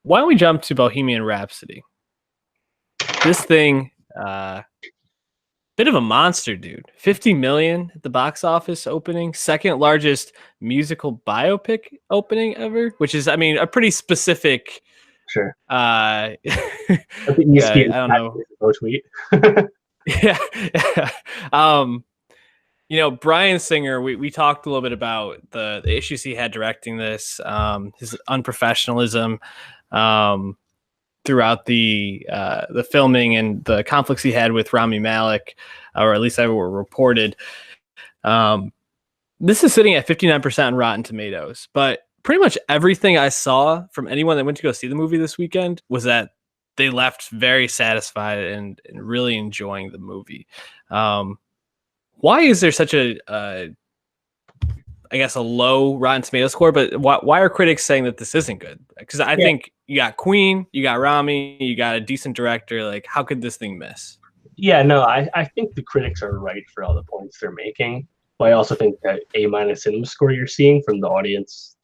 why don't we jump to Bohemian Rhapsody? This thing, bit of a monster, dude. 50 million at the box office opening, second largest musical biopic opening ever, which is, I mean, a pretty specific. Sure. I think you speak don't know. Tweet. Yeah. Bryan Singer, we talked a little bit about the issues he had directing this, his unprofessionalism throughout the filming and the conflicts he had with Rami Malek, or at least they were reported. This is sitting at 59% on Rotten Tomatoes, but pretty much everything I saw from anyone that went to go see the movie this weekend was that they left very satisfied and really enjoying the movie. Why is there such a low Rotten Tomatoes score? But why are critics saying that this isn't good? Because I think you got Queen, you got Rami, you got a decent director. Like, how could this thing miss? Yeah, no, I think the critics are right for all the points they're making. But I also think that A- cinema score you're seeing from the audience,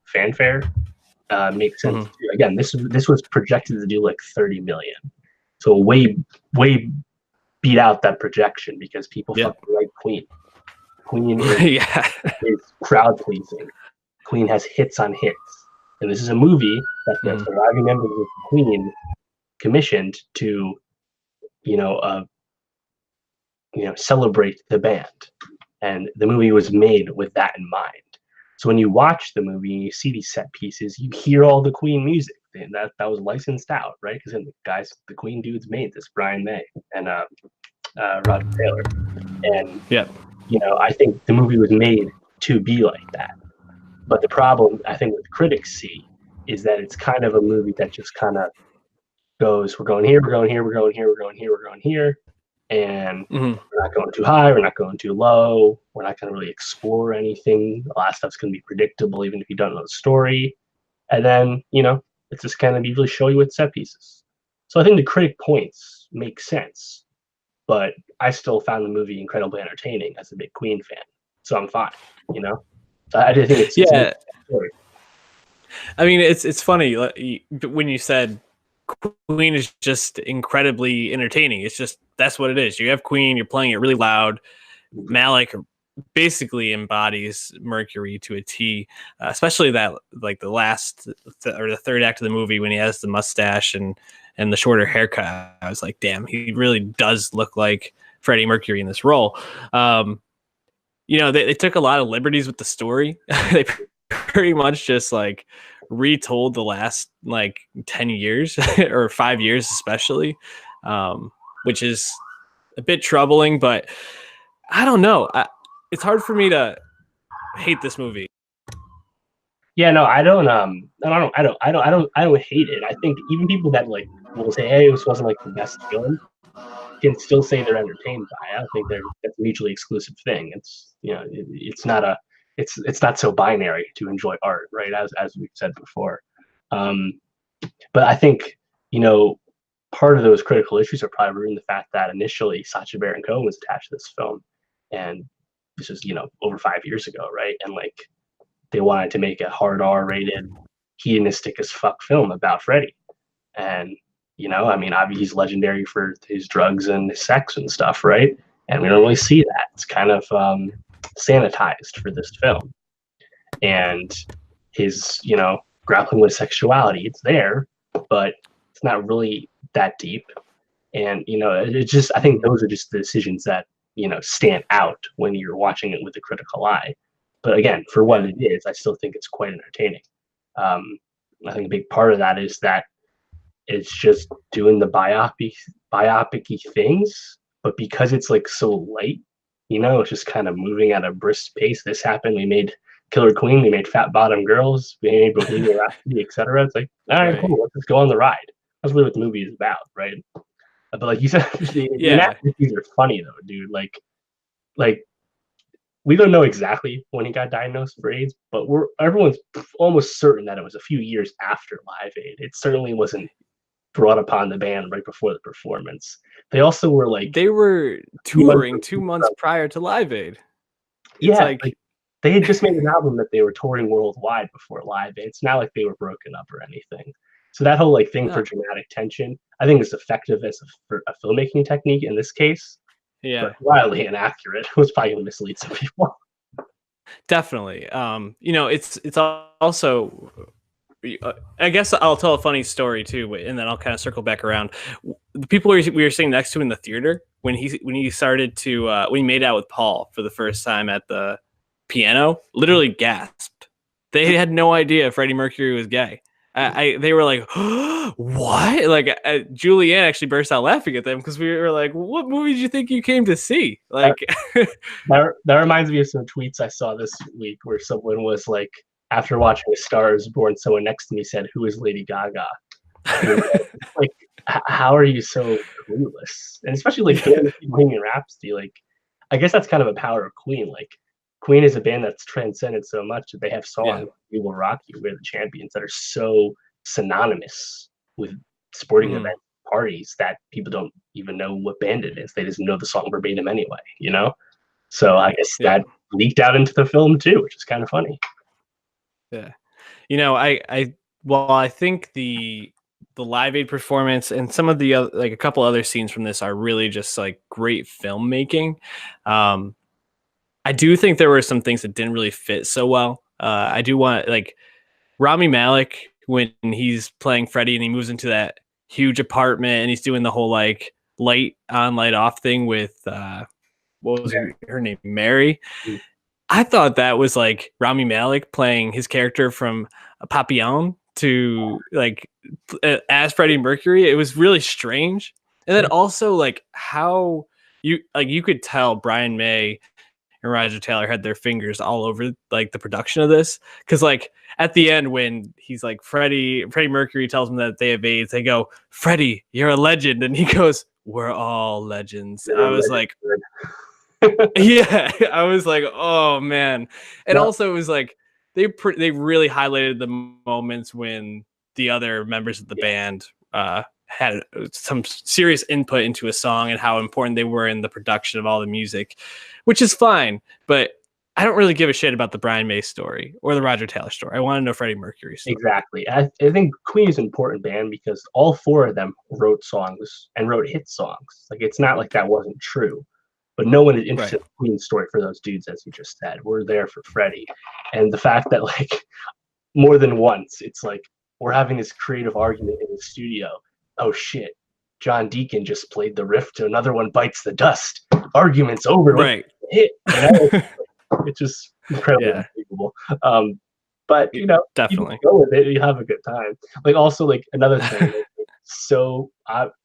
fanfare, makes sense too. Again, this was projected to do like 30 million, so way beat out that projection because people fucking like Queen. Queen is crowd pleasing. Queen has hits on hits, and this is a movie that the surviving members of Queen commissioned to, celebrate the band, and the movie was made with that in mind. So when you watch the movie and you see these set pieces, you hear all the Queen music, and that was licensed out, right? Because the Queen dudes made this, Brian May and Roger Taylor, and I think the movie was made to be like that. But the problem I think what critics see is that it's kind of a movie that just kind of goes, we're going here, we're going here, we're going here, we're going here, we're going here, and we're not going too high, we're not going too low, we're not going to really explore anything. A lot of stuff's going to be predictable, even if you don't know the story. And then, it's just kind of usually show you with set pieces. So I think the critic points make sense, but I still found the movie incredibly entertaining as a big Queen fan. So I'm fine, I just think it's I mean, it's funny when you said Queen is just incredibly entertaining. It's just, that's what it is. You have Queen, you're playing it really loud. Malik basically embodies Mercury to a T, especially that, like, the last or the third act of the movie when he has the mustache and the shorter haircut. I was like, damn, he really does look like Freddie Mercury in this role. They took a lot of liberties with the story. They pretty much just like retold the last like 10 years or 5 years especially, which is a bit troubling, but I don't know. It's hard for me to hate this movie. Yeah, no, I don't hate it. I think even people that like will say, hey, this wasn't like the best film, can still say they're entertained by it. I don't think that's a mutually exclusive thing. It's it's not so binary to enjoy art, right? As we've said before. But I think part of those critical issues are probably rooted in the fact that initially Sacha Baron Cohen was attached to this film, and this is over 5 years ago, right? And like they wanted to make a hard R-rated, hedonistic as fuck film about Freddie, and I mean, obviously he's legendary for his drugs and his sex and stuff, right? And we don't really see that. It's kind of sanitized for this film. And his, grappling with sexuality, it's there, but it's not really that deep. And, it's just, I think those are just the decisions that, stand out when you're watching it with a critical eye. But again, for what it is, I still think it's quite entertaining. I think a big part of that is that it's just doing the biopic-y things, but because it's like so light, it's just kind of moving at a brisk pace. This happened. We made Killer Queen. We made Fat Bottom Girls. We made Bohemian Rhapsody, etc. It's like, all right, cool. Let's just go on the ride. That's really what the movie is about, right? But like you said, the inaccuracies are funny though, dude. Like we don't know exactly when he got diagnosed for AIDS, but everyone's almost certain that it was a few years after Live Aid. It certainly wasn't brought upon the band right before the performance. They also were like, they were touring 2 months prior to Live Aid. It's like they had just made an album that they were touring worldwide before Live Aid. It's not like they were broken up or anything. So that whole like thing No. for dramatic tension, I think is effective as for a filmmaking technique in this case, but Yeah, wildly inaccurate. It was probably going to mislead some people. definitely. It's also. I guess I'll tell a funny story too, and then I'll kind of circle back around. The people we were sitting next to in the theater when he started to when he made out with Paul for the first time at the piano, literally gasped. They had no idea Freddie Mercury was gay. They were like, "What?" Like Julianne actually burst out laughing at them because we were like, "What movie did you think you came to see?" That, Like, that reminds me of some tweets I saw this week where someone was like, after watching A Star Is Born, someone next to me said, "Who is Lady Gaga?" And like, how are you so clueless? And especially like during Bohemian Rhapsody, like I guess that's kind of a power of Queen. Like Queen is a band that's transcended so much that they have yeah, songs "We Will Rock You," "We're the Champions" that are so synonymous with sporting mm, event parties that people don't even know what band it is. They just know the song verbatim anyway, you know? So I right, guess yeah, that leaked out into the film too, which is kind of funny. yeah. I think the Live Aid performance and some of the other, like a couple other scenes from this are really just like great filmmaking. Um, I do think there were some things that didn't really fit so well. I do want like Rami Malek when he's playing Freddy and he moves into that huge apartment and he's doing the whole like light on, light off thing with what was her name, Mary. Mm. I thought that was like Rami Malek playing his character from Papillon to like as Freddie Mercury. It was really strange, and then also like how you could tell Brian May and Roger Taylor had their fingers all over like the production of this because like at the end when he's like Freddie Mercury tells him that they have AIDS, they go, "Freddie, you're a legend," and he goes, "We're all legends." You're I a was legend. like, yeah, I was like, oh man, and No, also it was like they really highlighted the moments when the other members of the yeah, band had some serious input into a song and how important they were in the production of all the music, which is fine, but I don't really give a shit about the Brian May story or the Roger Taylor story. I want to know Freddie Mercury's story. exactly. I think Queen is an important band because all four of them wrote songs and wrote hit songs. Like it's not like that wasn't true, but no one is interested Right. in Queen's story for those dudes, as you just said. We're there for Freddie, and the fact that like more than once it's like we're having this creative argument in the studio. Oh shit, John Deacon just played the riff to Another One Bites the Dust. Arguments over. Let's Right. hit. You know, it's just incredibly Yeah, unbelievable. But you know, you just definitely. go with it. You have a good time. Like also, like another thing that's so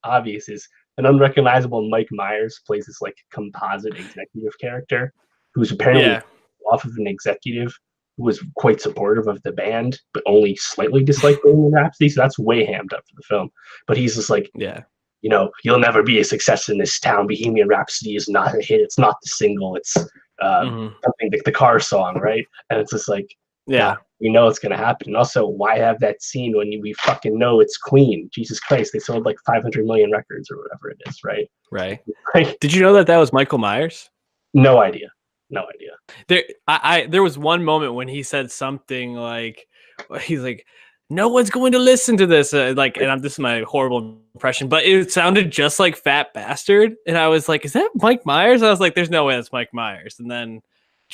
obvious is an unrecognizable Mike Myers plays this like composite executive character who's apparently Yeah. off of an executive who was quite supportive of the band, but only slightly disliked Bohemian Rhapsody. So that's way hammed up for the film. But he's just like, Yeah. you know, you'll never be a success in this town. Bohemian Rhapsody is not a hit. It's not the single. It's Hmm. something like the car song, right? And it's just like, God, Yeah. we know it's gonna happen. And also, why have that scene when we fucking know it's Queen? Jesus Christ, they sold like 500 million records or whatever it is, right? Right. Like, Did you know that was Michael Myers? no idea, no idea. There was one moment when he said something like, he's like, "No one's going to listen to this." This is my horrible impression, but it sounded just like Fat Bastard, and I was like, "Is that Mike Myers?" I was like, "There's no way that's Mike Myers." And then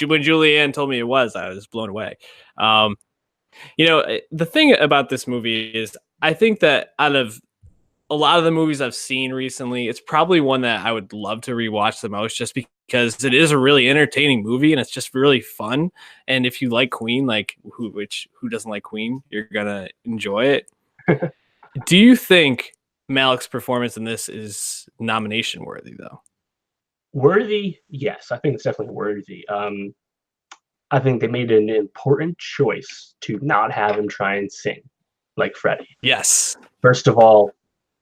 when Julianne told me it was, I was blown away. Um, the thing about this movie is, I think that out of a lot of the movies I've seen recently, it's probably one that I would love to rewatch the most just because it is a really entertaining movie and it's just really fun. And if you like Queen, like who doesn't like Queen, you're gonna enjoy it. Do you think Malik's performance in this is nomination worthy though? Worthy, yes, I think it's definitely worthy. I think they made an important choice to not have him try and sing like Freddie. Yes. First of all,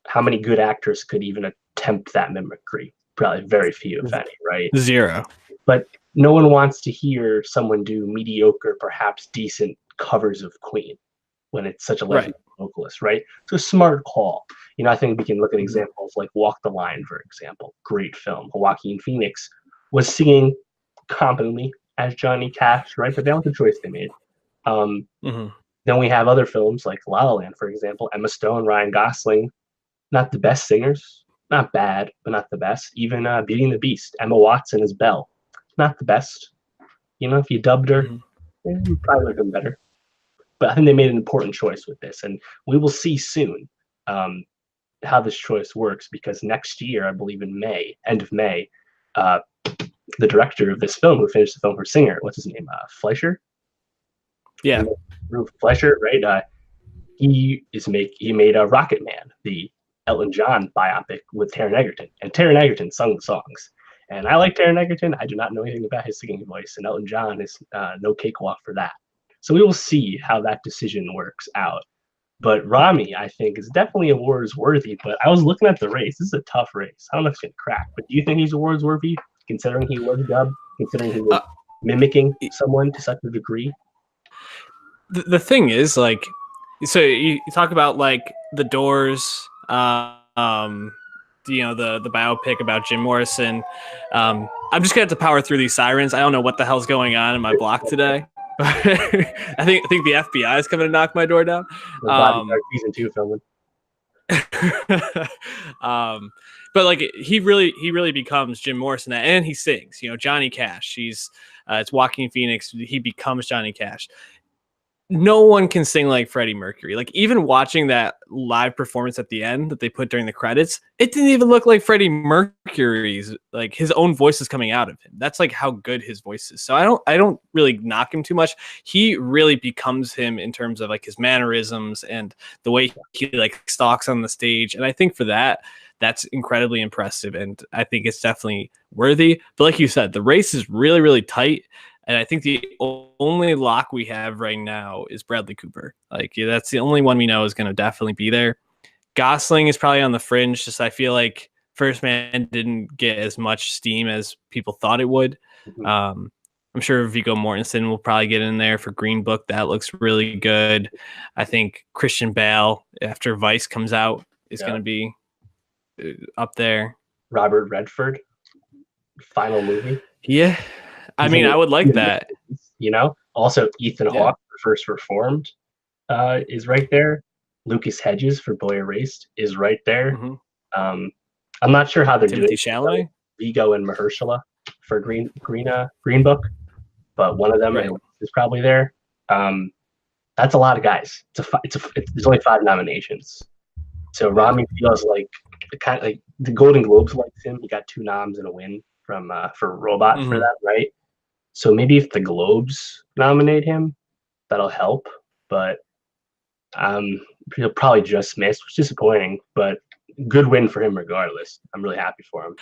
how many good actors could even attempt that mimicry? Probably very few, if any, right? Zero. But no one wants to hear someone do mediocre, perhaps decent covers of Queen when it's such a Right. legendary vocalist, right? So a smart call. You know, I think we can look at examples like Walk the Line, for example. Great film. Joaquin Phoenix was singing competently as Johnny Cash, right? But that was the choice they made. Um, Mm-hmm. Then we have other films like La La Land, for example. Emma Stone, Ryan Gosling, not the best singers, not bad, but not the best. Even Beauty and the Beast, Emma Watson as Belle, not the best. You know, if you dubbed her, probably would have been better. But I think they made an important choice with this, and we will see soon how this choice works, because next year, I believe in May, end of May, uh, the director of this film, who finished the film for Singer, what's his name, Fleischer? Yeah. Rube Fleischer, right? He made a Rocket Man, the Elton John biopic with Taron Egerton, and Taron Egerton sung the songs. And I like Taron Egerton. I do not know anything about his singing voice, and Elton John is no cakewalk for that. So we will see how that decision works out. But Rami, I think, is definitely awards worthy. But I was looking at the race. This is a tough race. I don't know if it's going to crack. But do you think he's awards worthy, considering he was dubbed, considering he was mimicking someone to such a degree? The thing is, like, so you talk about like The Doors, you know, the biopic about Jim Morrison. I'm just gonna have to power through these sirens. I don't know what the hell's going on in my block today. I think the FBI is coming to knock my door down. Season 2 filming. But like he really becomes Jim Morrison, and he sings. You know, Johnny Cash. It's Joaquin Phoenix. He becomes Johnny Cash. No one can sing like Freddie Mercury. Like, even watching that live performance at the end that they put during the credits, it didn't even look like Freddie Mercury's, like, his own voice is coming out of him. That's like how good his voice is. So I don't really knock him too much. He really becomes him in terms of like his mannerisms and the way he like stalks on the stage. And I think for that, that's incredibly impressive. And I think it's definitely worthy. But like you said, the race is really, really tight. And I think the only lock we have right now is Bradley Cooper. Like, yeah, that's the only one we know is going to definitely be there. Gosling is probably on the fringe. Just I feel like First Man didn't get as much steam as people thought it would. I'm sure Viggo Mortensen will probably get in there for Green Book. That looks really good. I think Christian Bale, after Vice comes out, is going to be up there. Robert Redford, final movie. Yeah. I mean, I would like that. You know, also Ethan Hawke for First Reformed is right there. Lucas Hedges for Boy Erased is right there. I'm not sure how they're doing. Chalamet, Viggo and Mahershala for Green Book, but one of them is probably there. That's a lot of guys. There's only 5 nominations, so Rami feels like the Golden Globes likes him. He got 2 noms and a win from for Robot for that, right? So maybe if the Globes nominate him, that'll help. But he'll probably just miss, which is disappointing. But good win for him regardless. I'm really happy for him.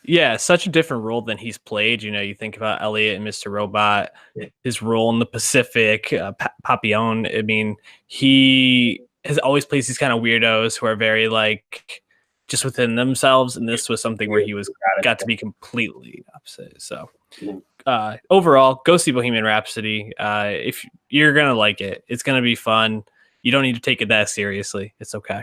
Yeah, such a different role than he's played. You know, you think about Elliot and Mr. Robot, his role in the Pacific, Papillon. I mean, he has always plays these kind of weirdos who are very like just within themselves, and this was something where he got to be completely opposite. So overall, go see Bohemian Rhapsody. If you're gonna like it, it's gonna be fun. You don't need to take it that seriously. It's okay.